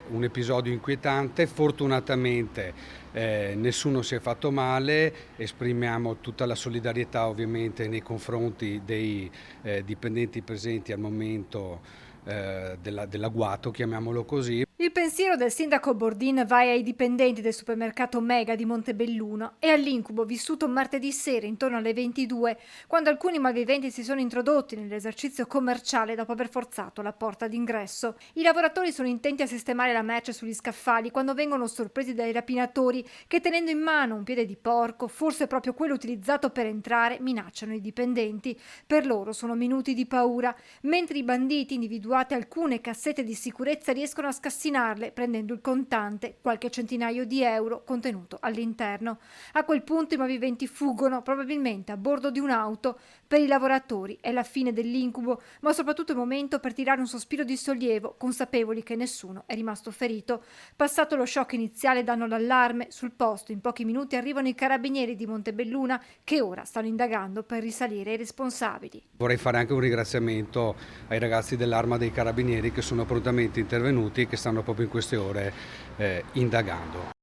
Un episodio inquietante, fortunatamente nessuno si è fatto male, esprimiamo tutta la solidarietà ovviamente nei confronti dei dipendenti presenti al momento dell'agguato, chiamiamolo così. Il pensiero del sindaco Bordin va ai dipendenti del supermercato Mega di Montebelluno e all'incubo vissuto martedì sera intorno alle 22, quando alcuni malviventi si sono introdotti nell'esercizio commerciale dopo aver forzato la porta d'ingresso. I lavoratori sono intenti a sistemare la merce sugli scaffali quando vengono sorpresi dai rapinatori che, tenendo in mano un piede di porco, forse proprio quello utilizzato per entrare, minacciano i dipendenti. Per loro sono minuti di paura, mentre i banditi, individuate alcune cassette di sicurezza, riescono a scassinarle prendendo il contante, qualche centinaio di euro contenuto all'interno. A quel punto i malviventi fuggono, probabilmente a bordo di un'auto. Per i lavoratori è la fine dell'incubo, ma soprattutto il momento per tirare un sospiro di sollievo, consapevoli che nessuno è rimasto ferito. Passato lo shock iniziale danno l'allarme. Sul posto in pochi minuti arrivano i carabinieri di Montebelluna che ora stanno indagando per risalire ai responsabili. Vorrei fare anche un ringraziamento ai ragazzi dell'Arma dei Carabinieri che sono prontamente intervenuti e che stanno proprio in queste ore indagando.